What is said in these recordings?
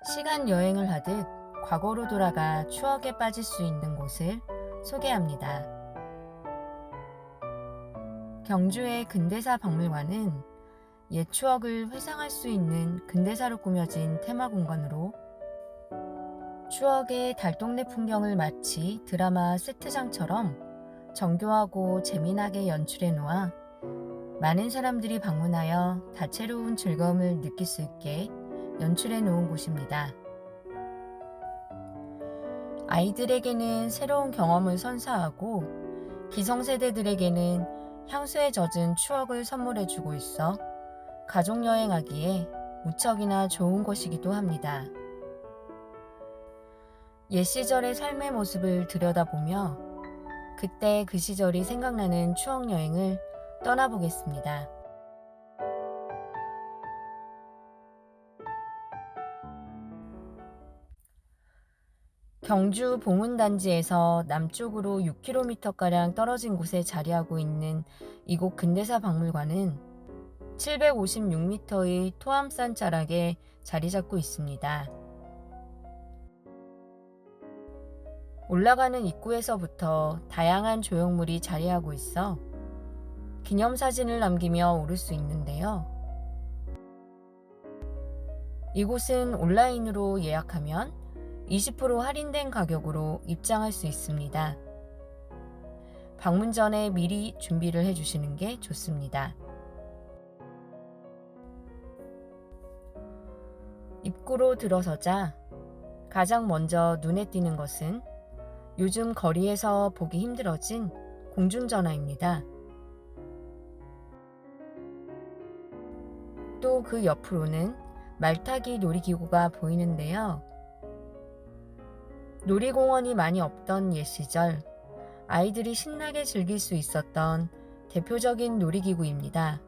시간 여행을 하듯 과거로 돌아가 추억에 빠질 수 있는 곳을 소개합니다. 경주의 근대사 박물관은 옛 추억을 회상할 수 있는 근대사로 꾸며진 테마 공간으로 추억의 달동네 풍경을 마치 드라마 세트장처럼 정교하고 재미나게 연출해 놓아 많은 사람들이 방문하여 다채로운 즐거움을 느낄 수 있게 연출해 놓은 곳입니다. 아이들에게는 새로운 경험을 선사하고 기성세대들에게는 향수에 젖은 추억을 선물해 주고 있어 가족 여행하기에 무척이나 좋은 곳이기도 합니다. 옛 시절의 삶의 모습을 들여다보며 그때 그 시절이 생각나는 추억 여행을 떠나보겠습니다. 경주 봉은단지에서 남쪽으로 6km가량 떨어진 곳에 자리하고 있는 이곳 근대사 박물관은 756m의 토암산 자락에 자리 잡고 있습니다. 올라가는 입구에서부터 다양한 조형물이 자리하고 있어 기념사진을 남기며 오를 수 있는데요. 이곳은 온라인으로 예약하면 20% 할인된 가격으로 입장할 수 있습니다. 방문 전에 미리 준비를 해주시는 게 좋습니다. 입구로 들어서자 가장 먼저 눈에 띄는 것은 요즘 거리에서 보기 힘들어진 공중전화입니다. 또 그 옆으로는 말타기 놀이기구가 보이는데요. 놀이공원이 많이 없던 옛 시절 아이들이 신나게 즐길 수 있었던 대표적인 놀이기구입니다.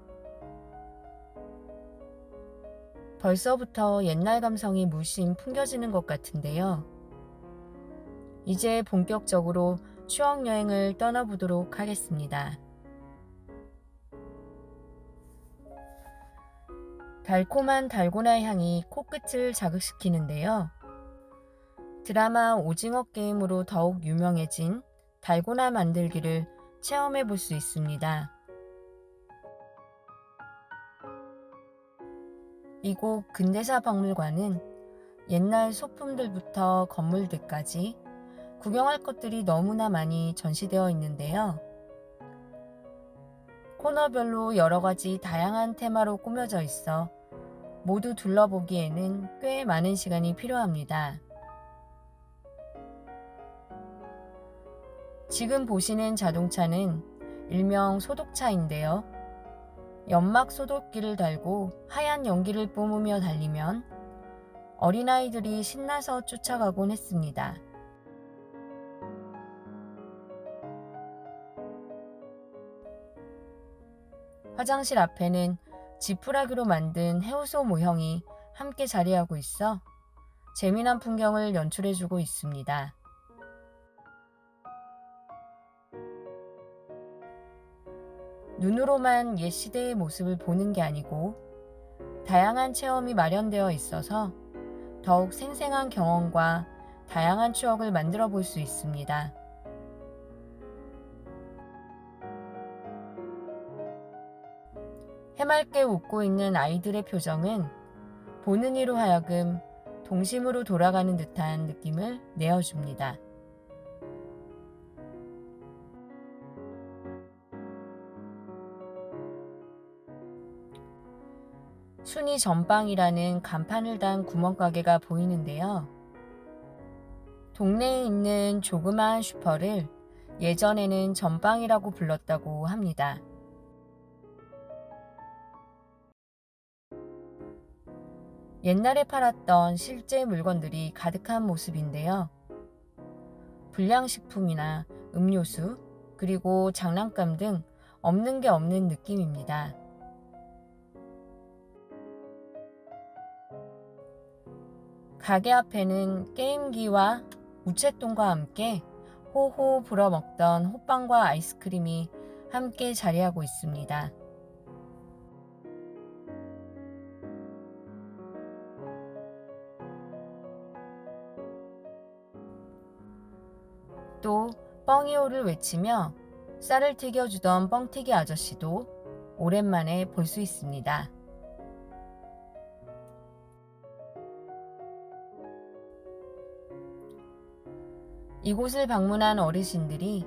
벌써부터 옛날 감성이 물씬 풍겨지는 것 같은데요. 이제 본격적으로 추억 여행을 떠나보도록 하겠습니다. 달콤한 달고나 향이 코끝을 자극시키는데요. 드라마 오징어 게임으로 더욱 유명해진 달고나 만들기를 체험해 볼 수 있습니다. 이곳 근대사 박물관은 옛날 소품들부터 건물들까지 구경할 것들이 너무나 많이 전시되어 있는데요. 코너별로 여러 가지 다양한 테마로 꾸며져 있어 모두 둘러보기에는 꽤 많은 시간이 필요합니다. 지금 보시는 자동차는 일명 소독차인데요. 연막 소독기를 달고 하얀 연기를 뿜으며 달리면 어린아이들이 신나서 쫓아가곤 했습니다. 화장실 앞에는 지푸라기로 만든 해우소 모형이 함께 자리하고 있어 재미난 풍경을 연출해주고 있습니다. 눈으로만 옛 시대의 모습을 보는 게 아니고 다양한 체험이 마련되어 있어서 더욱 생생한 경험과 다양한 추억을 만들어 볼 수 있습니다. 해맑게 웃고 있는 아이들의 표정은 보는 이로 하여금 동심으로 돌아가는 듯한 느낌을 내어줍니다. 순이 전빵이라는 간판을 단 구멍가게가 보이는데요. 동네에 있는 조그마한 슈퍼를 예전에는 전빵이라고 불렀다고 합니다. 옛날에 팔았던 실제 물건들이 가득한 모습인데요. 불량식품이나 음료수, 그리고 장난감 등 없는 게 없는 느낌입니다. 가게 앞에는 게임기와 우체통과 함께 호호 불어먹던 호빵과 아이스크림이 함께 자리하고 있습니다. 또 뻥이오를 외치며 쌀을 튀겨주던 뻥튀기 아저씨도 오랜만에 볼 수 있습니다. 이곳을 방문한 어르신들이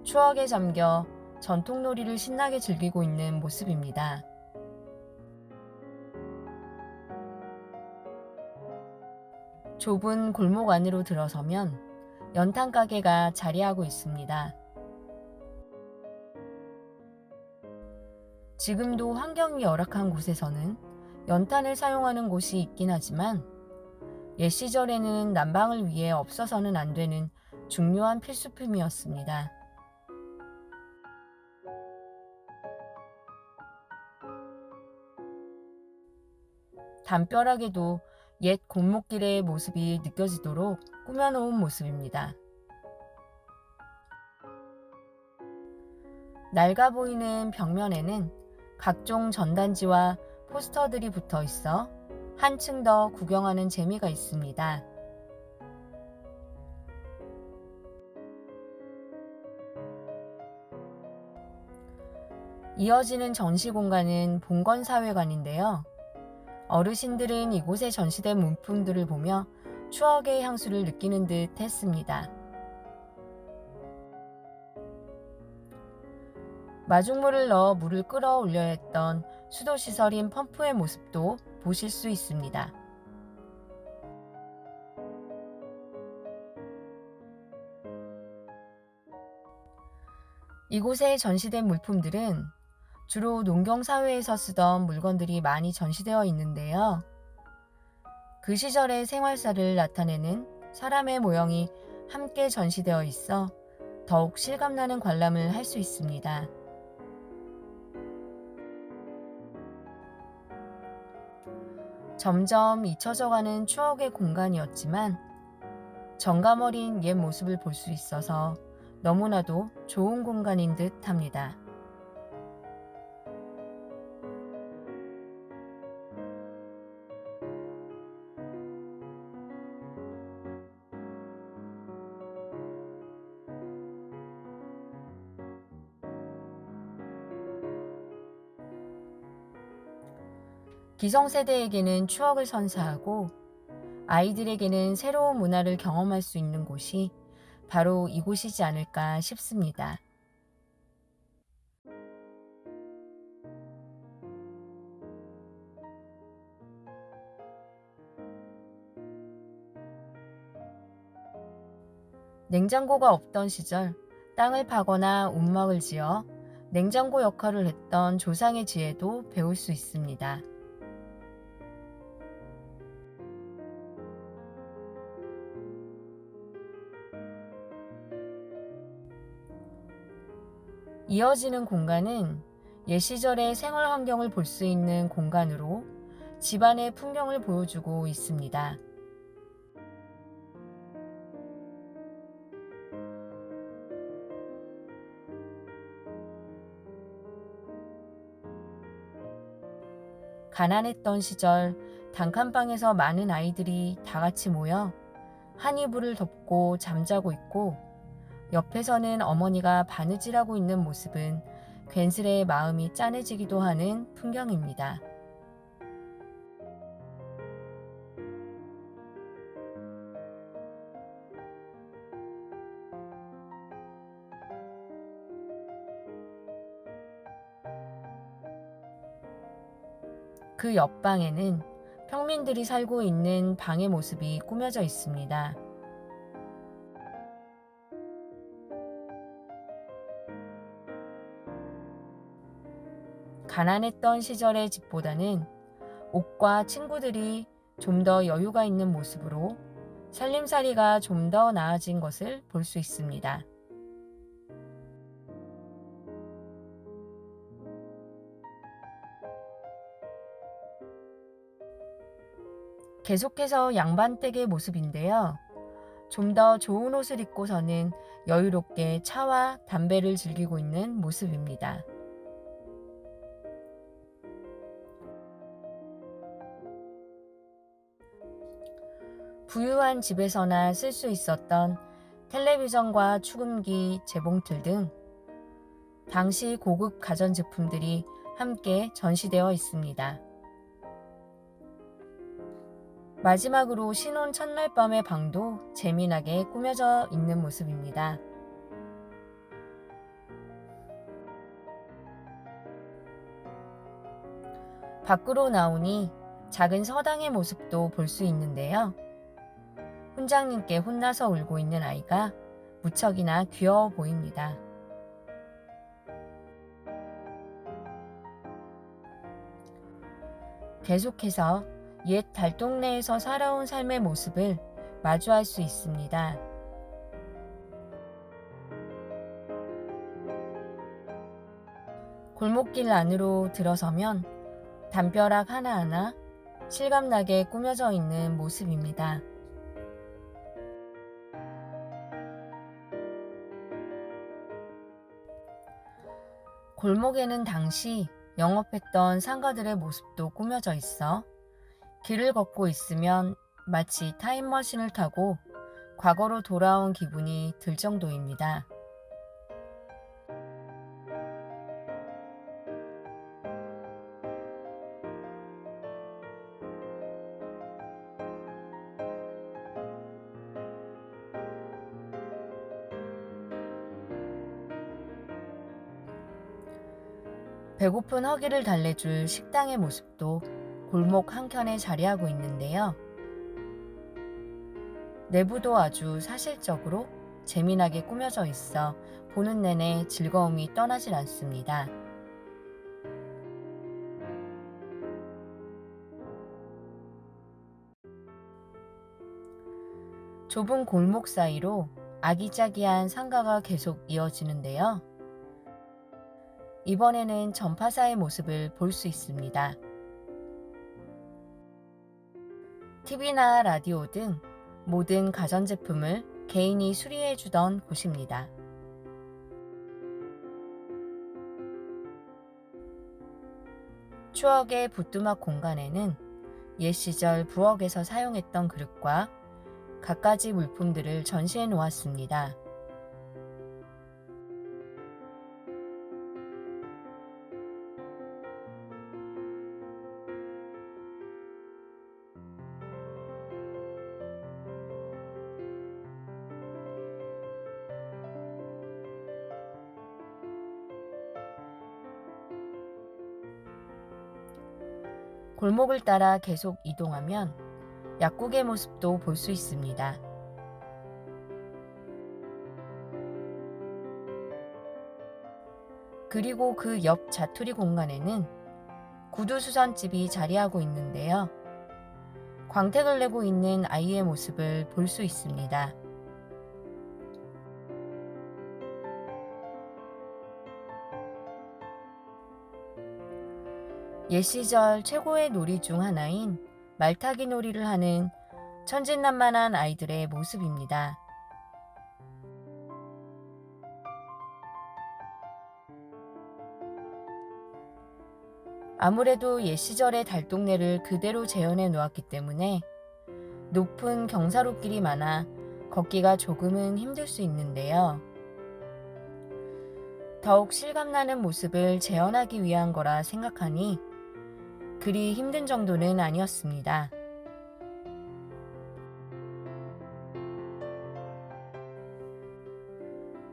추억에 잠겨 전통놀이를 신나게 즐기고 있는 모습입니다. 좁은 골목 안으로 들어서면 연탄 가게가 자리하고 있습니다. 지금도 환경이 열악한 곳에서는 연탄을 사용하는 곳이 있긴 하지만 옛 시절에는 난방을 위해 없어서는 안 되는 중요한 필수품이었습니다. 담벼락에도 옛 골목길의 모습이 느껴지도록 꾸며놓은 모습입니다. 낡아 보이는 벽면에는 각종 전단지와 포스터들이 붙어 있어 한층 더 구경하는 재미가 있습니다. 이어지는 전시 공간은 봉건사회관인데요. 어르신들은 이곳에 전시된 문품들을 보며 추억의 향수를 느끼는 듯 했습니다. 마중물을 넣어 물을 끌어올려야 했던 수도시설인 펌프의 모습도 보실 수 있습니다. 이곳에 전시된 물품들은 주로 농경사회에서 쓰던 물건들이 많이 전시되어 있는데요. 그 시절의 생활사를 나타내는 사람의 모형이 함께 전시되어 있어 더욱 실감나는 관람을 할 수 있습니다. 점점 잊혀져가는 추억의 공간이었지만 정감 어린 옛 모습을 볼 수 있어서 너무나도 좋은 공간인 듯 합니다. 기성세대에게는 추억을 선사하고 아이들에게는 새로운 문화를 경험할 수 있는 곳이 바로 이곳이지 않을까 싶습니다. 냉장고가 없던 시절 땅을 파거나 움막을 지어 냉장고 역할을 했던 조상의 지혜도 배울 수 있습니다. 이어지는 공간은 옛 시절의 생활 환경을 볼 수 있는 공간으로 집안의 풍경을 보여주고 있습니다. 가난했던 시절 단칸방에서 많은 아이들이 다 같이 모여 한 이불을 덮고 잠자고 있고 옆에서는 어머니가 바느질하고 있는 모습은 괜스레 마음이 짠해지기도 하는 풍경입니다. 그 옆방에는 평민들이 살고 있는 방의 모습이 꾸며져 있습니다. 가난했던 시절의 집보다는 옷과 친구들이 좀 더 여유가 있는 모습으로 살림살이가 좀 더 나아진 것을 볼 수 있습니다. 계속해서 양반댁의 모습인데요. 좀 더 좋은 옷을 입고서는 여유롭게 차와 담배를 즐기고 있는 모습입니다. 부유한 집에서나 쓸 수 있었던 텔레비전과 축음기, 재봉틀 등 당시 고급 가전제품들이 함께 전시되어 있습니다. 마지막으로 신혼 첫날 밤의 방도 재미나게 꾸며져 있는 모습입니다. 밖으로 나오니 작은 서당의 모습도 볼 수 있는데요. 훈장님께 혼나서 울고 있는 아이가 무척이나 귀여워 보입니다. 계속해서 옛 달동네에서 살아온 삶의 모습을 마주할 수 있습니다. 골목길 안으로 들어서면 담벼락 하나하나 실감나게 꾸며져 있는 모습입니다. 골목에는 당시 영업했던 상가들의 모습도 꾸며져 있어 길을 걷고 있으면 마치 타임머신을 타고 과거로 돌아온 기분이 들 정도입니다. 배고픈 허기를 달래줄 식당의 모습도 골목 한켠에 자리하고 있는데요. 내부도 아주 사실적으로 재미나게 꾸며져 있어 보는 내내 즐거움이 떠나질 않습니다. 좁은 골목 사이로 아기자기한 상가가 계속 이어지는데요. 이번에는 전파사의 모습을 볼 수 있습니다. TV나 라디오 등 모든 가전제품을 개인이 수리해주던 곳입니다. 추억의 부뚜막 공간에는 옛 시절 부엌에서 사용했던 그릇과 갖가지 물품들을 전시해 놓았습니다. 골목을 따라 계속 이동하면 약국의 모습도 볼 수 있습니다. 그리고 그 옆 자투리 공간에는 구두수선집이 자리하고 있는데요. 광택을 내고 있는 아이의 모습을 볼 수 있습니다. 옛 시절 최고의 놀이 중 하나인 말타기 놀이를 하는 천진난만한 아이들의 모습입니다. 아무래도 옛 시절의 달동네를 그대로 재현해 놓았기 때문에 높은 경사로길이 많아 걷기가 조금은 힘들 수 있는데요. 더욱 실감나는 모습을 재현하기 위한 거라 생각하니 그리 힘든 정도는 아니었습니다.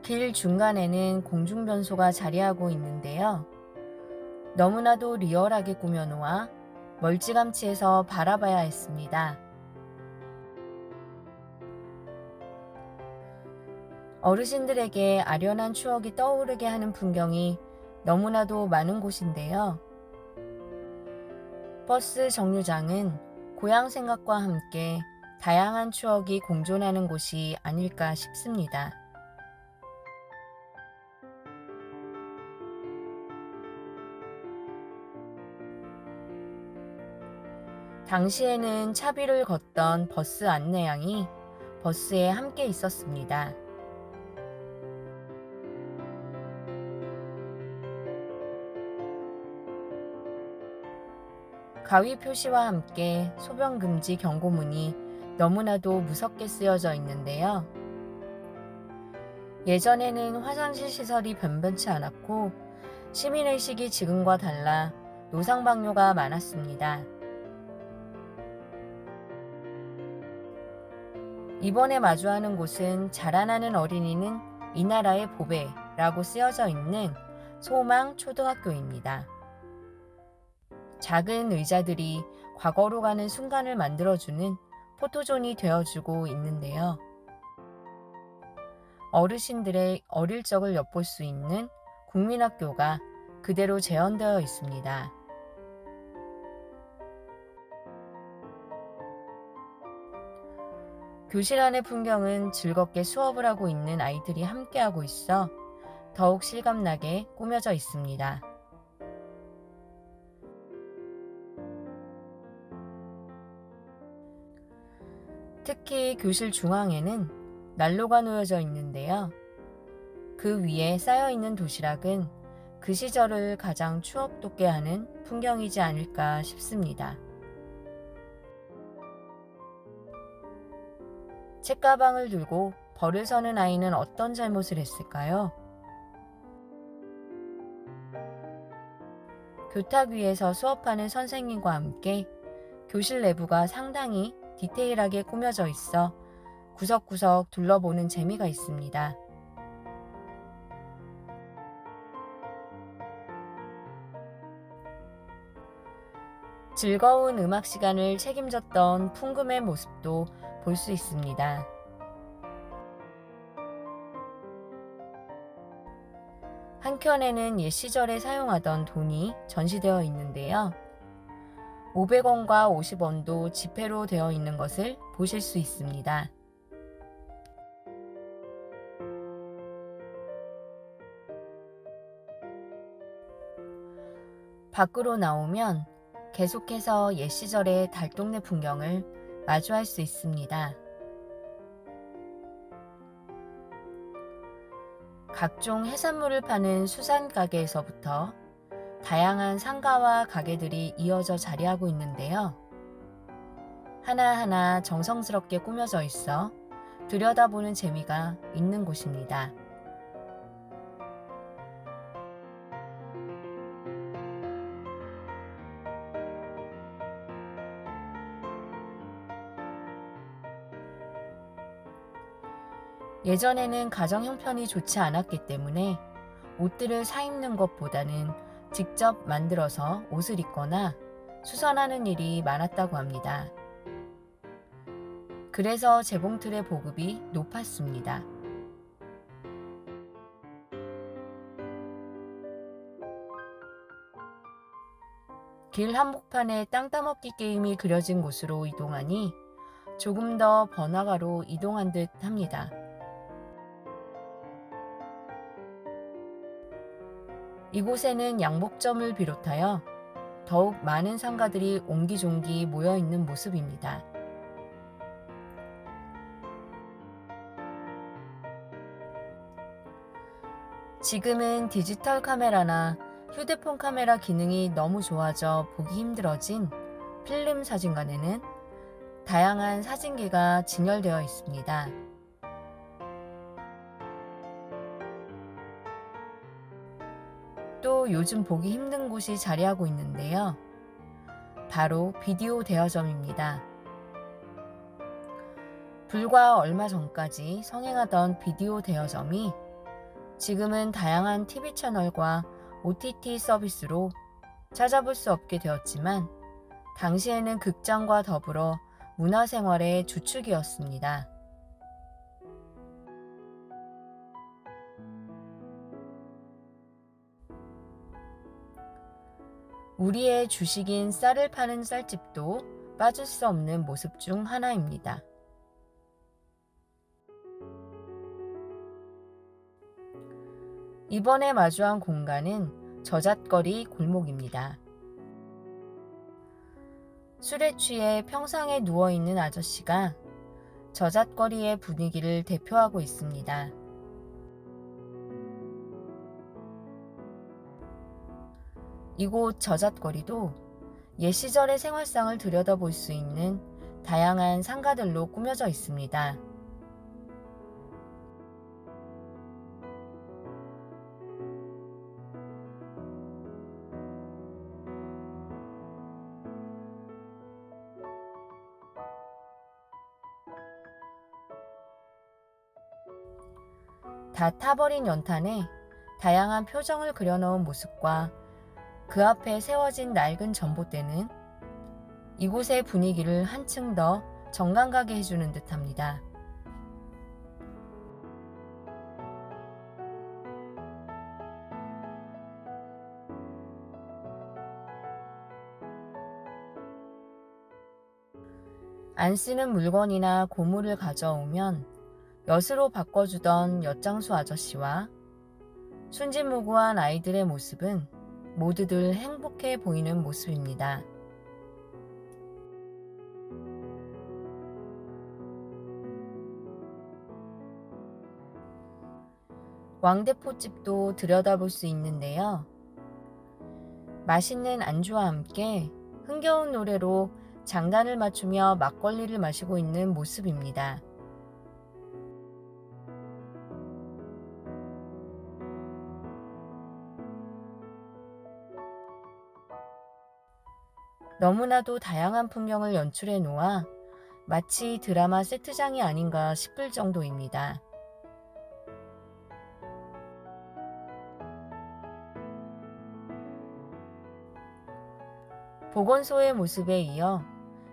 길 중간에는 공중변소가 자리하고 있는데요. 너무나도 리얼하게 꾸며놓아 멀찌감치해서 바라봐야 했습니다. 어르신들에게 아련한 추억이 떠오르게 하는 풍경이 너무나도 많은 곳인데요. 버스 정류장은 고향 생각과 함께 다양한 추억이 공존하는 곳이 아닐까 싶습니다. 당시에는 차비를 걷던 버스 안내양이 버스에 함께 있었습니다. 가위 표시와 함께 소변 금지 경고문이 너무나도 무섭게 쓰여져 있는데요. 예전에는 화장실 시설이 변변치 않았고 시민의식이 지금과 달라 노상방뇨가 많았습니다. 이번에 마주하는 곳은 자라나는 어린이는 이 나라의 보배라고 쓰여져 있는 소망 초등학교입니다. 작은 의자들이 과거로 가는 순간을 만들어주는 포토존이 되어주고 있는데요. 어르신들의 어릴 적을 엿볼 수 있는 국민학교가 그대로 재현되어 있습니다. 교실 안의 풍경은 즐겁게 수업을 하고 있는 아이들이 함께하고 있어 더욱 실감나게 꾸며져 있습니다. 특히 교실 중앙에는 난로가 놓여져 있는데요. 그 위에 쌓여있는 도시락은 그 시절을 가장 추억 돋게 하는 풍경이지 않을까 싶습니다. 책가방을 들고 벌을 서는 아이는 어떤 잘못을 했을까요? 교탁 위에서 수업하는 선생님과 함께 교실 내부가 상당히 디테일하게 꾸며져 있어 구석구석 둘러보는 재미가 있습니다. 즐거운 음악 시간을 책임졌던 풍금의 모습도 볼 수 있습니다. 한켠에는 옛 시절에 사용하던 돈이 전시되어 있는데요. 500원과 50원도 지폐로 되어 있는 것을 보실 수 있습니다. 밖으로 나오면 계속해서 옛 시절의 달동네 풍경을 마주할 수 있습니다. 각종 해산물을 파는 수산 가게에서부터 다양한 상가와 가게들이 이어져 자리하고 있는데요. 하나하나 정성스럽게 꾸며져 있어 들여다보는 재미가 있는 곳입니다. 예전에는 가정 형편이 좋지 않았기 때문에 옷들을 사 입는 것보다는 직접 만들어서 옷을 입거나 수선하는 일이 많았다고 합니다. 그래서 재봉틀의 보급이 높았습니다. 길 한복판에 땅 따먹기 게임이 그려진 곳으로 이동하니 조금 더 번화가로 이동한 듯 합니다. 이곳에는 양복점을 비롯하여 더욱 많은 상가들이 옹기종기 모여있는 모습입니다. 지금은 디지털 카메라나 휴대폰 카메라 기능이 너무 좋아져 보기 힘들어진 필름 사진관에는 다양한 사진기가 진열되어 있습니다. 또 요즘 보기 힘든 곳이 자리하고 있는데요. 바로 비디오 대여점입니다. 불과 얼마 전까지 성행하던 비디오 대여점이 지금은 다양한 TV 채널과 OTT 서비스로 찾아볼 수 없게 되었지만 당시에는 극장과 더불어 문화생활의 주축이었습니다. 우리의 주식인 쌀을 파는 쌀집도 빠질 수 없는 모습 중 하나입니다. 이번에 마주한 공간은 저잣거리 골목입니다. 술에 취해 평상에 누워있는 아저씨가 저잣거리의 분위기를 대표하고 있습니다. 이곳 저잣거리도 옛 시절의 생활상을 들여다볼 수 있는 다양한 상가들로 꾸며져 있습니다. 다 타버린 연탄에 다양한 표정을 그려넣은 모습과 그 앞에 세워진 낡은 전봇대는 이곳의 분위기를 한층 더 정감가게 해주는 듯합니다. 안 쓰는 물건이나 고물을 가져오면 엿으로 바꿔주던 엿장수 아저씨와 순진무구한 아이들의 모습은 모두들 행복해 보이는 모습입니다. 왕대포집도 들여다볼 수 있는데요. 맛있는 안주와 함께 흥겨운 노래로 장단을 맞추며 막걸리를 마시고 있는 모습입니다. 너무나도 다양한 풍경을 연출해 놓아 마치 드라마 세트장이 아닌가 싶을 정도입니다. 보건소의 모습에 이어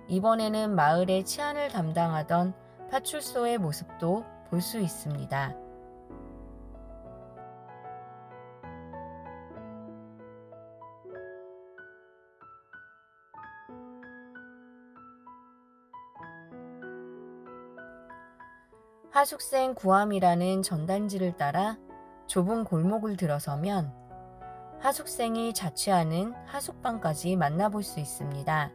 이번에는 마을의 치안을 담당하던 파출소의 모습도 볼 수 있습니다. 하숙생 구함이라는 전단지를 따라 좁은 골목을 들어서면 하숙생이 자취하는 하숙방까지 만나볼 수 있습니다.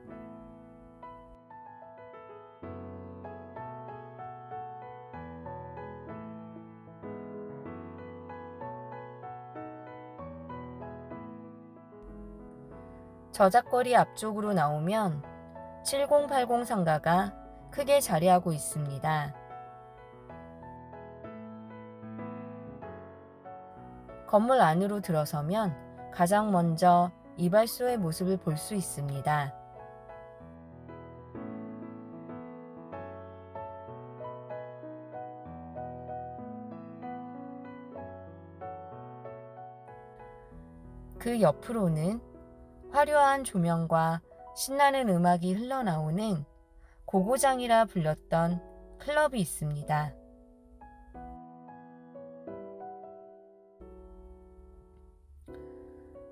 저작거리 앞쪽으로 나오면 7080 상가가 크게 자리하고 있습니다. 건물 안으로 들어서면 가장 먼저 이발소의 모습을 볼 수 있습니다. 그 옆으로는 화려한 조명과 신나는 음악이 흘러나오는 고고장이라 불렸던 클럽이 있습니다.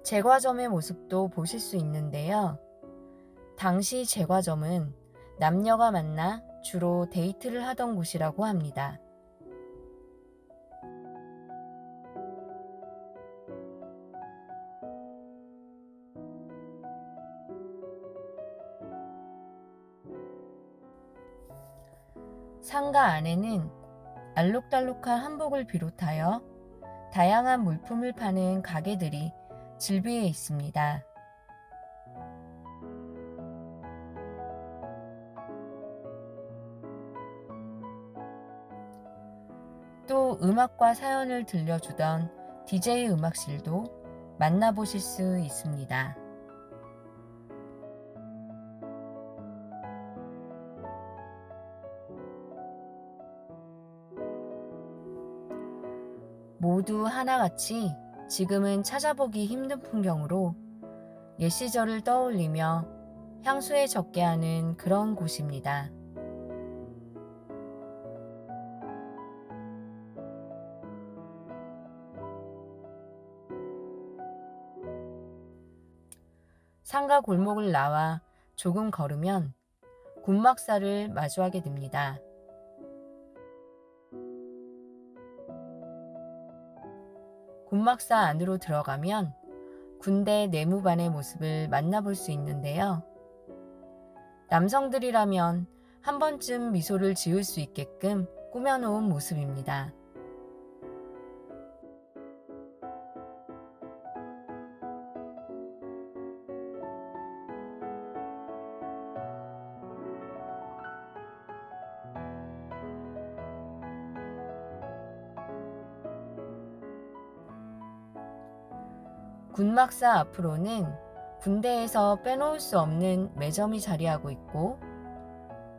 제과점의 모습도 보실 수 있는데요. 당시 제과점은 남녀가 만나 주로 데이트를 하던 곳이라고 합니다. 상가 안에는 알록달록한 한복을 비롯하여 다양한 물품을 파는 가게들이 질비해 있습니다. 또 음악과 사연을 들려주던 DJ 음악실도 만나보실 수 있습니다. 모두 하나같이 지금은 찾아보기 힘든 풍경으로 옛 시절을 떠올리며 향수에 젖게 하는 그런 곳입니다. 상가 골목을 나와 조금 걸으면 군막사를 마주하게 됩니다. 군막사 안으로 들어가면 군대 내무반의 모습을 만나볼 수 있는데요. 남성들이라면 한 번쯤 미소를 지을 수 있게끔 꾸며놓은 모습입니다. 군막사 앞으로는 군대에서 빼놓을 수 없는 매점이 자리하고 있고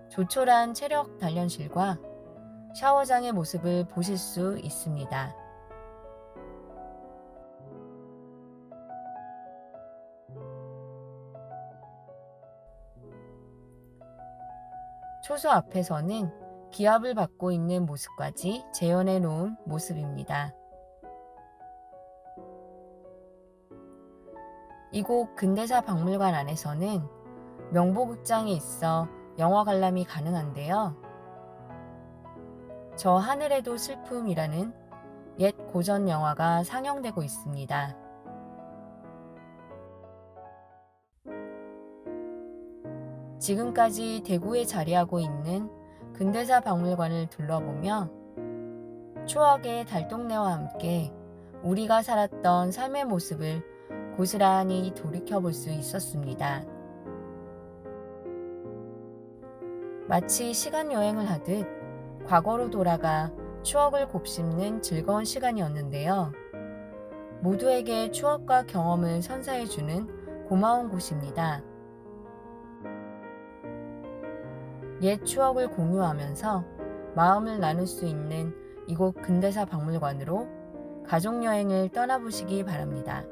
조촐한 체력 단련실과 샤워장의 모습을 보실 수 있습니다. 초소 앞에서는 기합을 받고 있는 모습까지 재현해 놓은 모습입니다. 이곳 근대사 박물관 안에서는 명보극장이 있어 영화 관람이 가능한데요. 저 하늘에도 슬픔이라는 옛 고전 영화가 상영되고 있습니다. 지금까지 대구에 자리하고 있는 근대사 박물관을 둘러보며 추억의 달동네와 함께 우리가 살았던 삶의 모습을 고스란히 돌이켜볼 수 있었습니다. 마치 시간 여행을 하듯 과거로 돌아가 추억을 곱씹는 즐거운 시간이었는데요. 모두에게 추억과 경험을 선사해주는 고마운 곳입니다. 옛 추억을 공유하면서 마음을 나눌 수 있는 이곳 근대사 박물관으로 가족여행을 떠나보시기 바랍니다.